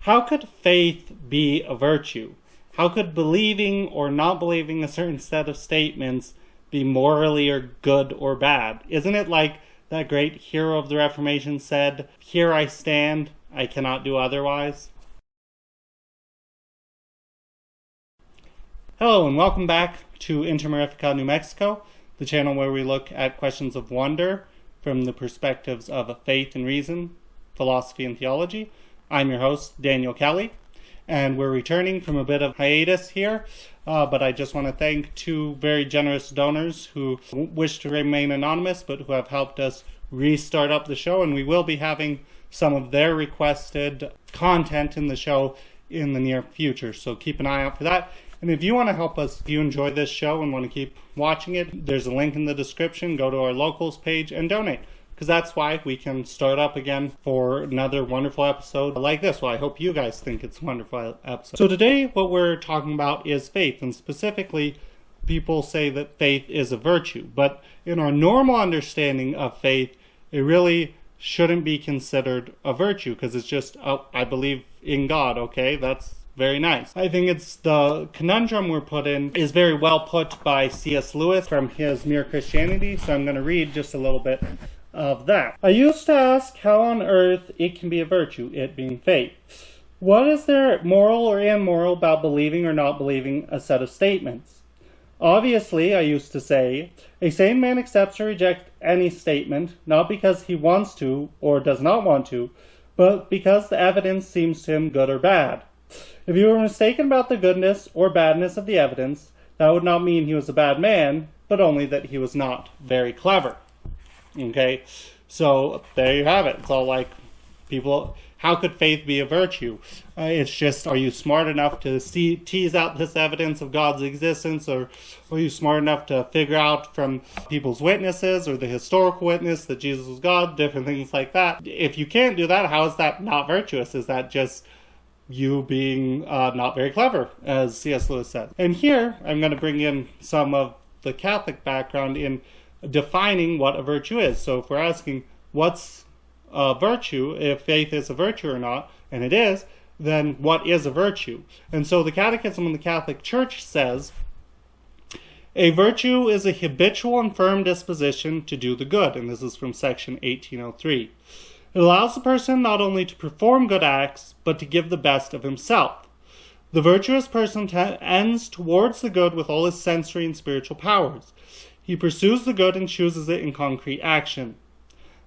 How could faith be a virtue? How could believing or not believing a certain set of statements be morally or good or bad? Isn't it like that great hero of the Reformation said, "Here I stand, I cannot do otherwise"? Hello and welcome back to Intermarifica, New Mexico, the channel where we look at questions of wonder from the perspectives of faith and reason, philosophy and theology. I'm your host, Daniel Kelly, and we're returning from a bit of hiatus here, but I just want to thank two very generous donors who wish to remain anonymous but who have helped us restart up the show, and we will be having some of their requested content in the show in the near future, so keep an eye out for that. And if you want to help us, if you enjoy this show and want to keep watching it, there's a link in the description. Go to our locals page and donate, because that's why we can start up again for another wonderful episode like this. Well, I hope you guys think it's a wonderful episode. So today what we're talking about is faith, and specifically people say that faith is a virtue. But in our normal understanding of faith, it really shouldn't be considered a virtue, because it's just, oh, I believe in God, okay, that's very nice. I think it's the conundrum we're put in is very well put by C.S. Lewis from his Mere Christianity, so I'm going to read just a little bit of that. I used to ask how on earth it can be a virtue, it being faith. What is there moral or immoral about believing or not believing a set of statements? Obviously, I used to say, a sane man accepts or rejects any statement, not because he wants to or does not want to, but because the evidence seems to him good or bad. If you were mistaken about the goodness or badness of the evidence, that would not mean he was a bad man, but only that he was not very clever. Okay, so there you have it. It's all like, people, how could faith be a virtue? It's just, are you smart enough to tease out this evidence of God's existence, or are you smart enough to figure out from people's witnesses or the historical witness that Jesus was God, different things like that? If you can't do that, how is that not virtuous? Is that just you being not very clever, as C.S. Lewis said? And here, I'm going to bring in some of the Catholic background in defining what a virtue is. So if we're asking what's a virtue, if faith is a virtue or not, and it is, then what is a virtue? And so the Catechism of the Catholic Church says, a virtue is a habitual and firm disposition to do the good, and this is from section 1803. It allows the person not only to perform good acts, but to give the best of himself. The virtuous person ends towards the good with all his sensory and spiritual powers. He pursues the good and chooses it in concrete action.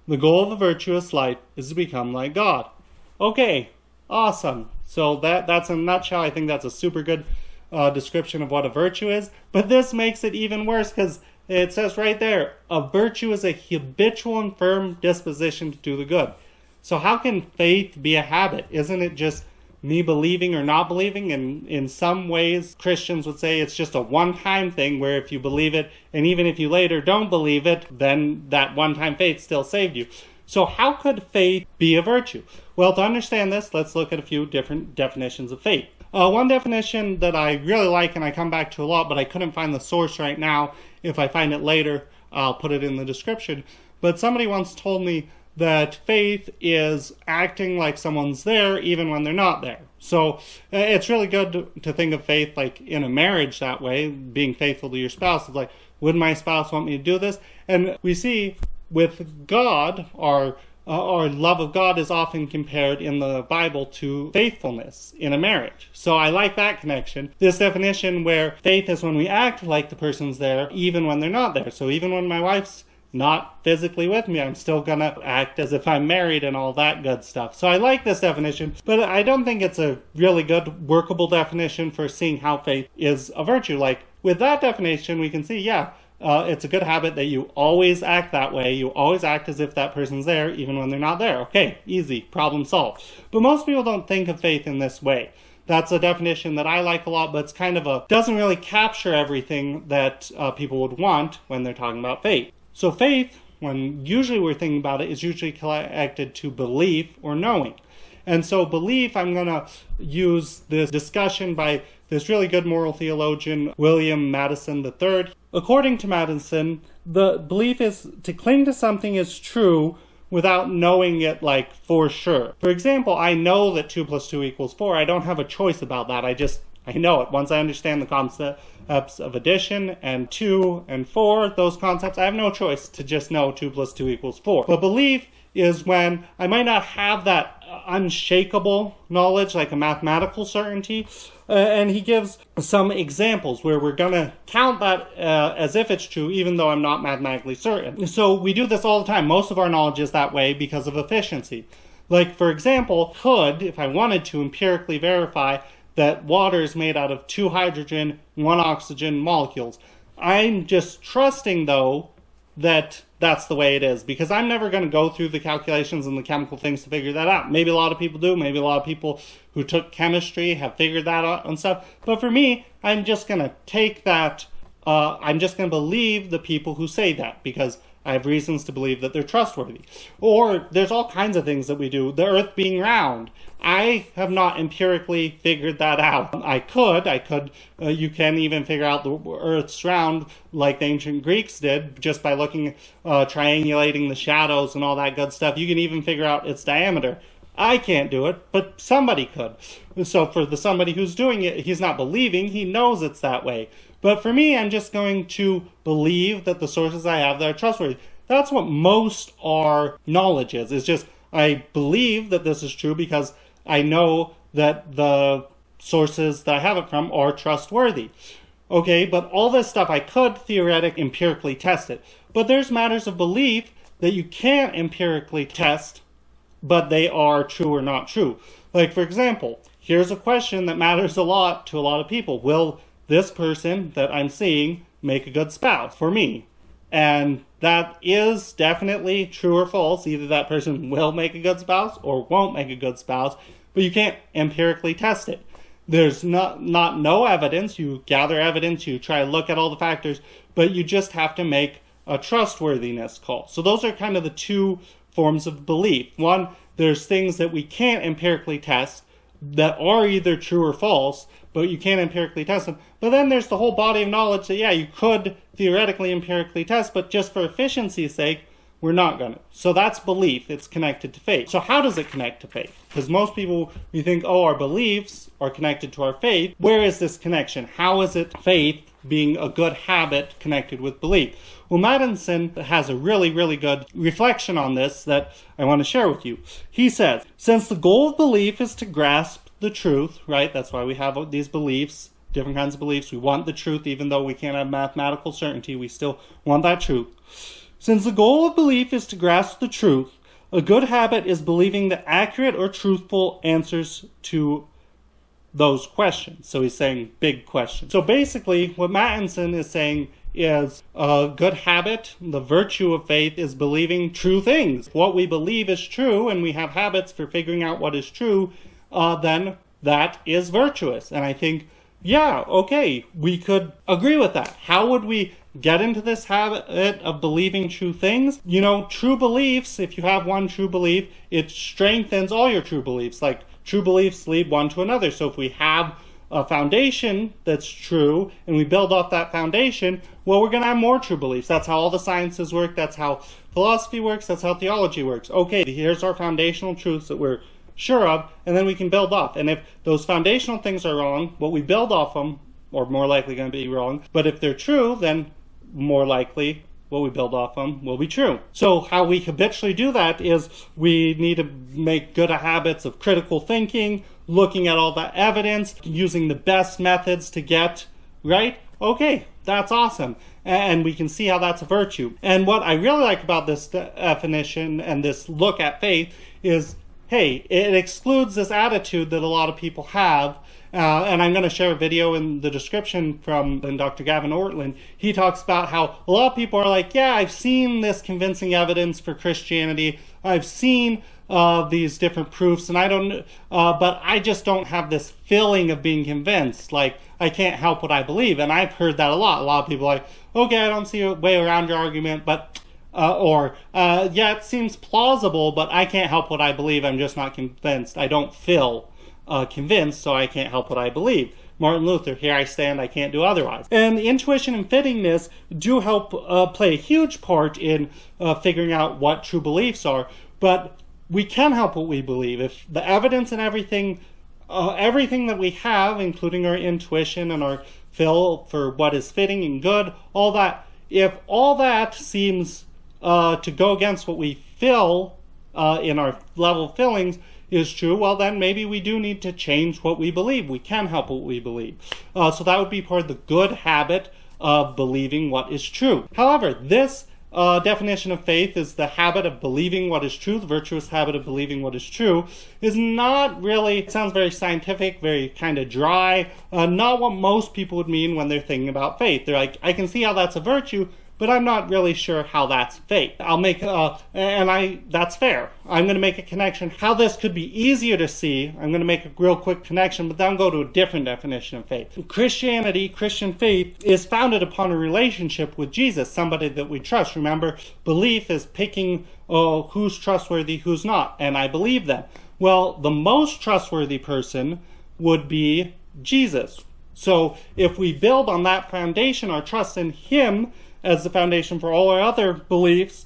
The goal of a virtuous life is to become like God. Okay, awesome. So that's in a nutshell. I think that's a super good description of what a virtue is. But this makes it even worse, because it says right there, a virtue is a habitual and firm disposition to do the good. So how can faith be a habit? Isn't it just me believing or not believing? And in some ways, Christians would say it's just a one-time thing, where if you believe it, and even if you later don't believe it, then that one-time faith still saved you. So how could faith be a virtue? Well, to understand this, let's look at a few different definitions of faith. One definition that I really like and I come back to a lot, but I couldn't find the source right now. If I find it later, I'll put it in the description. But somebody once told me that faith is acting like someone's there even when they're not there. So it's really good to think of faith like in a marriage that way, being faithful to your spouse. It's like, would my spouse want me to do this? And we see with God, our love of God is often compared in the Bible to faithfulness in a marriage. So I like that connection. This definition where faith is when we act like the person's there even when they're not there. So even when my wife's not physically with me, I'm still gonna act as if I'm married and all that good stuff. So I like this definition, but I don't think it's a really good workable definition for seeing how faith is a virtue. Like with that definition, we can see, it's a good habit that you always act that way. You always act as if that person's there even when they're not there. Okay, easy, problem solved. But most people don't think of faith in this way. That's a definition that I like a lot, but it's kind of doesn't really capture everything that people would want when they're talking about faith. So faith, when usually we're thinking about it, is usually connected to belief or knowing. And so belief, I'm going to use this discussion by this really good moral theologian, William Madison III. According to Madison, the belief is to cling to something as true without knowing it like for sure. For example, I know that 2 plus 2 equals 4. I don't have a choice about that. I know it. Once I understand the concepts of addition and 2 and 4, those concepts, I have no choice to just know 2 plus 2 equals 4. But belief is when I might not have that unshakable knowledge, like a mathematical certainty, and he gives some examples where we're going to count that as if it's true, even though I'm not mathematically certain. So we do this all the time. Most of our knowledge is that way because of efficiency. Like, for example, if I wanted to empirically verify that water is made out of 2 hydrogen, 1 oxygen molecules. I'm just trusting, though, that that's the way it is, because I'm never going to go through the calculations and the chemical things to figure that out. Maybe a lot of people do. Maybe a lot of people who took chemistry have figured that out and stuff. But for me, I'm just going to take that. I'm just going to believe the people who say that, because I have reasons to believe that they're trustworthy. Or there's all kinds of things that we do. The earth being round. I have not empirically figured that out. I could. You can even figure out the earth's round like the ancient Greeks did, just by looking, triangulating the shadows and all that good stuff. You can even figure out its diameter. I can't do it, but somebody could. So for somebody who's doing it, he's not believing, he knows it's that way. But for me, I'm just going to believe that the sources I have that are trustworthy. That's what most our knowledge is. It's just, I believe that this is true because I know that the sources that I have it from are trustworthy. Okay, but all this stuff, I could theoretically, empirically test it. But there's matters of belief that you can't empirically test, but they are true or not true. Like, for example, here's a question that matters a lot to a lot of people. Will this person that I'm seeing make a good spouse for me? And that is definitely true or false. Either that person will make a good spouse or won't make a good spouse, but you can't empirically test it. There's no evidence. You gather evidence, you try to look at all the factors, but you just have to make a trustworthiness call. So those are kind of the two forms of belief. One, there's things that we can't empirically test that are either true or false, but you can't empirically test them. But then there's the whole body of knowledge that, yeah, you could theoretically empirically test, but just for efficiency's sake, we're not going to. So that's belief. It's connected to faith. So how does it connect to faith? Because most people, we think, oh, our beliefs are connected to our faith. Where is this connection? How is it faith being a good habit connected with belief? Well, Madison has a really, really good reflection on this that I want to share with you. He says, since the goal of belief is to grasp the truth, right? That's why we have these beliefs, different kinds of beliefs. We want the truth, even though we can't have mathematical certainty, we still want that truth. Since the goal of belief is to grasp the truth, a good habit is believing the accurate or truthful answers to those questions. So he's saying big questions. So basically, what Mattinson is saying is a good habit, the virtue of faith, is believing true things. What we believe is true, and we have habits for figuring out what is true, then that is virtuous. And I think, yeah, okay, we could agree with that. How would we get into this habit of believing true things? You know, true beliefs, if you have one true belief, it strengthens all your true beliefs. Like, true beliefs lead one to another. So if we have a foundation that's true and we build off that foundation, well, we're going to have more true beliefs. That's how all the sciences work. That's how philosophy works. That's how theology works. Okay, here's our foundational truths that we're sure of, and then we can build off. And if those foundational things are wrong, what we build off them are more likely going to be wrong. But if they're true, then more likely what we build off them will be true. So how we habitually do that is we need to make good habits of critical thinking, looking at all the evidence, using the best methods to get right. Okay, that's awesome. And we can see how that's a virtue. And what I really like about this definition and this look at faith is, hey, it excludes this attitude that a lot of people have. And I'm going to share a video in the description from Dr. Gavin Ortlund. He talks about how a lot of people are like, yeah, I've seen this convincing evidence for Christianity. I've seen these different proofs, and but I just don't have this feeling of being convinced. Like, I can't help what I believe. And I've heard that a lot. A lot of people are like, okay, I don't see a way around your argument, but yeah, it seems plausible, but I can't help what I believe. I'm just not convinced. I don't feel convinced, so I can't help what I believe. Martin Luther, here I stand, I can't do otherwise. And intuition and fittingness do help play a huge part in figuring out what true beliefs are, but we can help what we believe. If the evidence and everything that we have, including our intuition and our feel for what is fitting and good, all that, if all that seems to go against what we feel in our level of feelings is true, well then maybe we do need to change what we believe. We can help what we believe. So that would be part of the good habit of believing what is true. However, this definition of faith is the habit of believing what is true, the virtuous habit of believing what is true, is not really, it sounds very scientific, very kind of dry, not what most people would mean when they're thinking about faith. They're like, I can see how that's a virtue, but I'm not really sure how that's faith. That's fair. I'm going to make a connection. How this could be easier to see, I'm going to make a real quick connection, but then go to a different definition of faith. Christianity, Christian faith, is founded upon a relationship with Jesus, somebody that we trust. Remember, belief is picking who's trustworthy, who's not, and I believe them. Well, the most trustworthy person would be Jesus. So if we build on that foundation, our trust in Him, as the foundation for all our other beliefs,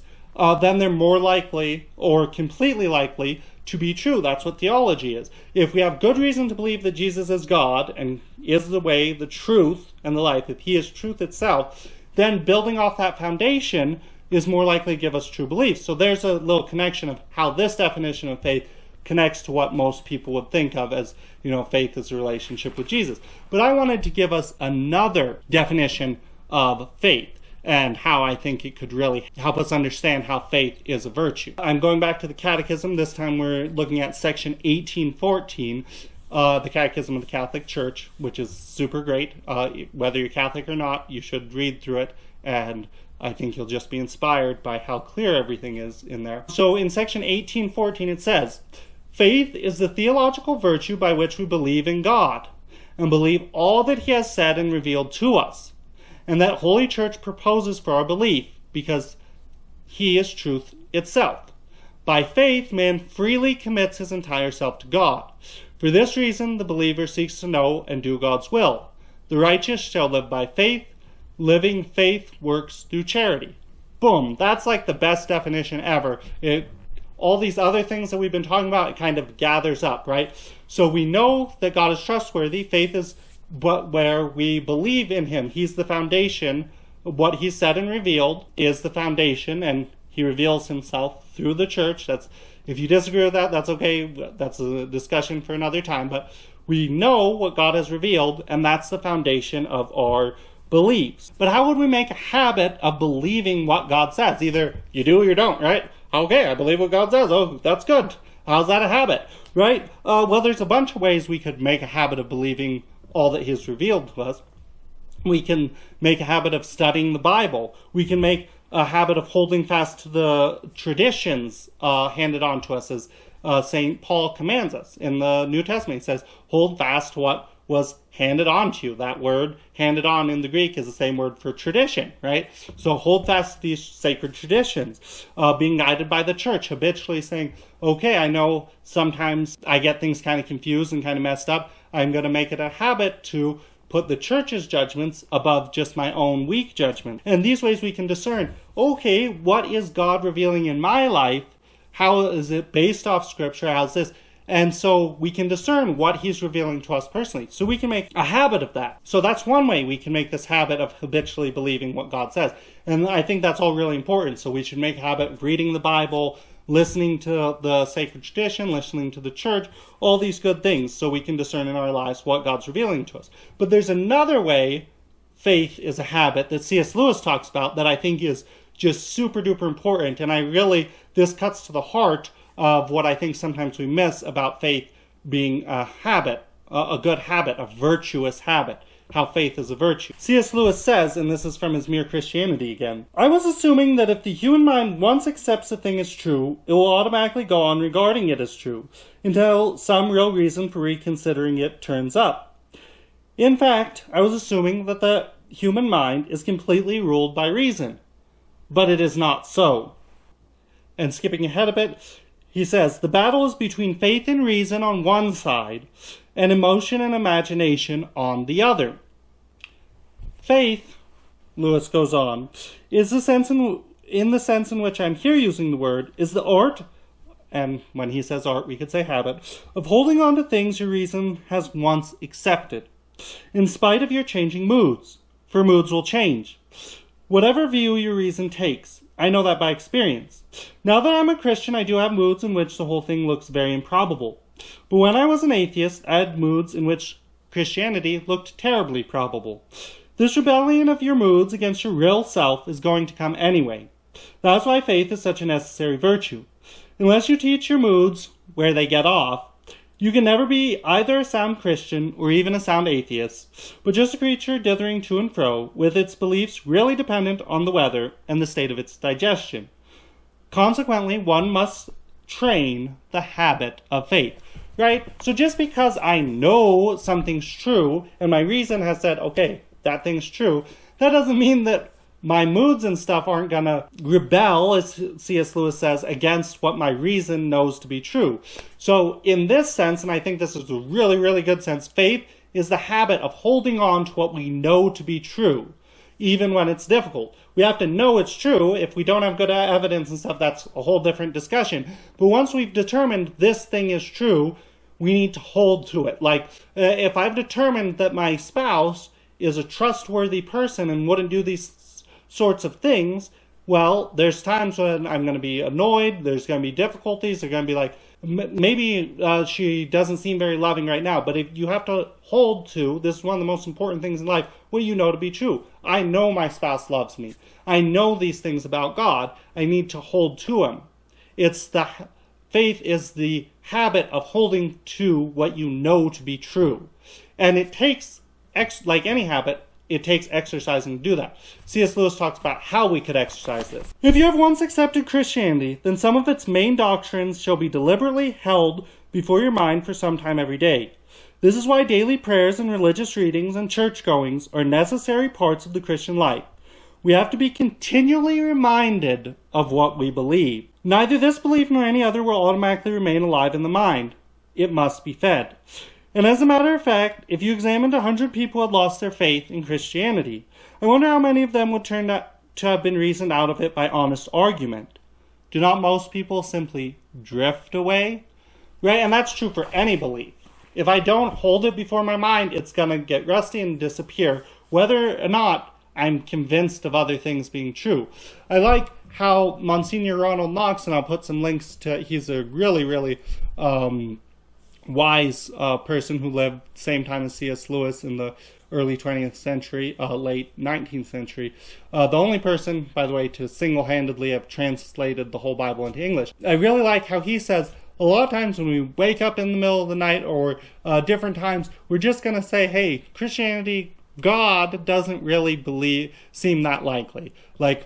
then they're more likely or completely likely to be true. That's what theology is. If we have good reason to believe that Jesus is God and is the way, the truth, and the life, if He is truth itself, then building off that foundation is more likely to give us true beliefs. So there's a little connection of how this definition of faith connects to what most people would think of as, faith is a relationship with Jesus. But I wanted to give us another definition of faith, and how I think it could really help us understand how faith is a virtue. I'm going back to the Catechism. This time we're looking at section 1814, the Catechism of the Catholic Church, which is super great. Whether you're Catholic or not, you should read through it, and I think you'll just be inspired by how clear everything is in there. So in section 1814 it says, faith is the theological virtue by which we believe in God, and believe all that He has said and revealed to us, and that Holy Church proposes for our belief, because He is truth itself. By faith, man freely commits his entire self to God. For this reason, the believer seeks to know and do God's will. The righteous shall live by faith. Living faith works through charity. Boom. That's like the best definition ever. All these other things that we've been talking about, it kind of gathers up, right? So we know that God is trustworthy. Faith is but where we believe in Him. He's the foundation. What He said and revealed is the foundation, and He reveals Himself through the church. If you disagree with that, that's okay. That's a discussion for another time. But we know what God has revealed, and that's the foundation of our beliefs. But how would we make a habit of believing what God says? Either you do or you don't, right? Okay, I believe what God says. Oh, that's good. How's that a habit, right? Well, there's a bunch of ways we could make a habit of believing all that He has revealed to us. We can make a habit of studying the Bible. We can make a habit of holding fast to the traditions handed on to us, as St. Paul commands us. In the New Testament, he says, hold fast to what was handed on to you. That word, handed on in the Greek, is the same word for tradition, right? So hold fast to these sacred traditions. Being guided by the church, habitually saying, okay, I know sometimes I get things kind of confused and kind of messed up. I'm going to make it a habit to put the church's judgments above just my own weak judgment. And these ways we can discern, okay, what is God revealing in my life? How is it based off Scripture? How's this? And so we can discern what He's revealing to us personally. So we can make a habit of that. So that's one way we can make this habit of habitually believing what God says. And I think that's all really important. So we should make a habit of reading the Bible, listening to the sacred tradition, listening to the church, all these good things, so we can discern in our lives what God's revealing to us. But there's another way faith is a habit that C.S. Lewis talks about that I think is just super duper important. And this cuts to the heart of what I think sometimes we miss about faith being a habit, a good habit, a virtuous habit. How faith is a virtue. C.S. Lewis says, and this is from his Mere Christianity again, I was assuming that if the human mind once accepts a thing as true, it will automatically go on regarding it as true, until some real reason for reconsidering it turns up. In fact, I was assuming that the human mind is completely ruled by reason. But it is not so. And skipping ahead a bit, he says, the battle is between faith and reason on one side, and emotion and imagination on the other. Faith, Lewis goes on, is the sense in the sense in which I'm here using the word, is the art, and when he says art, we could say habit, of holding on to things your reason has once accepted, in spite of your changing moods, for moods will change. Whatever view your reason takes, I know that by experience. Now that I'm a Christian, I do have moods in which the whole thing looks very improbable. But when I was an atheist, I had moods in which Christianity looked terribly probable. This rebellion of your moods against your real self is going to come anyway. That's why faith is such a necessary virtue. Unless you teach your moods where they get off, you can never be either a sound Christian or even a sound atheist, but just a creature dithering to and fro, with its beliefs really dependent on the weather and the state of its digestion. Consequently, one must train the habit of faith. Right? So just because I know something's true, and my reason has said, okay, that thing's true, that doesn't mean that my moods and stuff aren't going to rebel, as C.S. Lewis says, against what my reason knows to be true. So in this sense, and I think this is a really, really good sense, faith is the habit of holding on to what we know to be true, even when it's difficult. We have to know it's true. If we don't have good evidence and stuff, that's a whole different discussion. But once we've determined this thing is true, we need to hold to it. Like, if I've determined that my spouse is a trustworthy person and wouldn't do these sorts of things, well, there's times when I'm going to be annoyed, there's going to be difficulties, they're going to be like, maybe she doesn't seem very loving right now, but if you have to hold to, this is one of the most important things in life, what you know to be true. I know my spouse loves me. I know these things about God. I need to hold to him. Faith is the habit of holding to what you know to be true. And it takes, like any habit, it takes exercising to do that. C.S. Lewis talks about how we could exercise this. If you have once accepted Christianity, then some of its main doctrines shall be deliberately held before your mind for some time every day. This is why daily prayers and religious readings and church-goings are necessary parts of the Christian life. We have to be continually reminded of what we believe. Neither this belief nor any other will automatically remain alive in the mind. It must be fed. And as a matter of fact, if you examined 100 people who had lost their faith in Christianity, I wonder how many of them would turn out to have been reasoned out of it by honest argument. Do not most people simply drift away? Right? And that's true for any belief. If I don't hold it before my mind, it's going to get rusty and disappear, whether or not I'm convinced of other things being true. I like how Monsignor Ronald Knox, and I'll put some links to, he's a really, really wise person who lived same time as C.S. Lewis in the early 20th century, late 19th century. The only person, by the way, to single-handedly have translated the whole Bible into English. I really like how he says, a lot of times when we wake up in the middle of the night or different times, we're just going to say, hey, Christianity, God doesn't really seem that likely. Like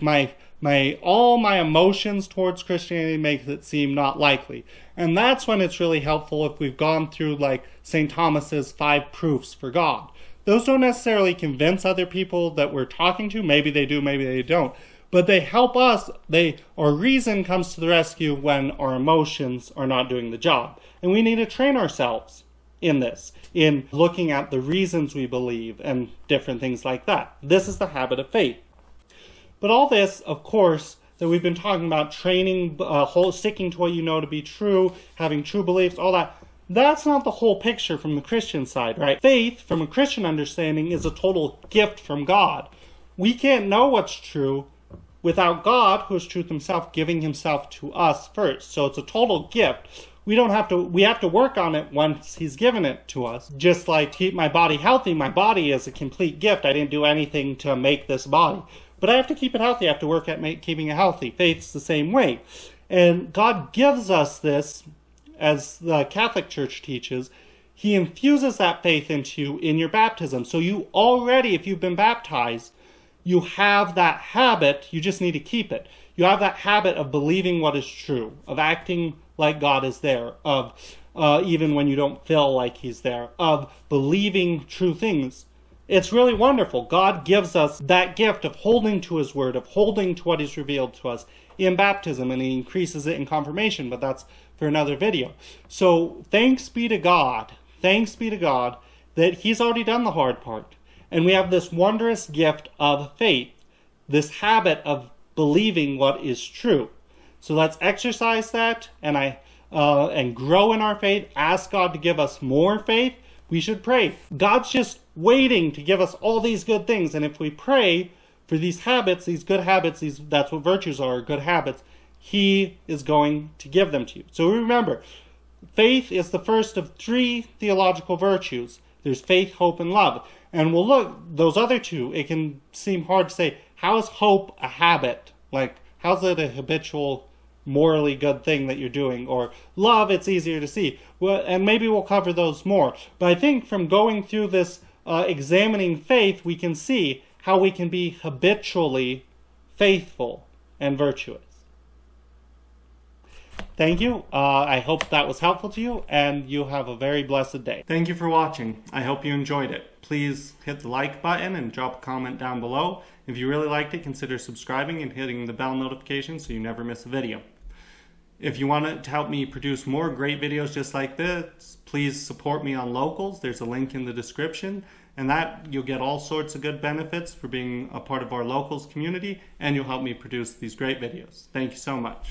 all my emotions towards Christianity makes it seem not likely. And that's when it's really helpful if we've gone through like St. Thomas's 5 proofs for God. Those don't necessarily convince other people that we're talking to. Maybe they do, maybe they don't. But they help us. Our reason comes to the rescue when our emotions are not doing the job. And we need to train ourselves in this, in looking at the reasons we believe and different things like that. This is the habit of faith. But all this, of course, that we've been talking about, training, sticking to what you know to be true, having true beliefs, all that, that's not the whole picture from the Christian side, right? Faith, from a Christian understanding, is a total gift from God. We can't know what's true without God, who is truth himself, giving himself to us first. So it's a total gift. We have to work on it once he's given it to us. Just like keep my body healthy, my body is a complete gift. I didn't do anything to make this body. But I have to keep it healthy. I have to work at keeping it healthy. Faith's the same way. And God gives us this, as the Catholic Church teaches, he infuses that faith into you in your baptism. So you already, if you've been baptized, you have that habit, you just need to keep it. You have that habit of believing what is true, of acting like God is there, of even when you don't feel like he's there, of believing true things. It's really wonderful. God gives us that gift of holding to his word, of holding to what he's revealed to us in baptism, and he increases it in confirmation, but that's for another video. So thanks be to God thanks be to God that He's already done the hard part. And we have this wondrous gift of faith, this habit of believing what is true. So let's exercise that and grow in our faith. Ask God to give us more faith. We should pray. God's just waiting to give us all these good things. And if we pray for these habits, these good habits, that's what virtues are, good habits, He is going to give them to you. So remember, faith is the first of 3 theological virtues. There's faith, hope, and love. And we'll look, those other 2, it can seem hard to say, how is hope a habit? Like, how's it a habitual, morally good thing that you're doing? Or love, it's easier to see. Well, and maybe we'll cover those more. But I think from going through this examining faith, we can see how we can be habitually faithful and virtuous. Thank you. I hope that was helpful to you, and you have a very blessed day. Thank you for watching. I hope you enjoyed it. Please hit the like button and drop a comment down below. If you really liked it, consider subscribing and hitting the bell notification so you never miss a video. If you want to help me produce more great videos just like this, please support me on Locals. There's a link in the description, and that you'll get all sorts of good benefits for being a part of our Locals community, and you'll help me produce these great videos. Thank you so much.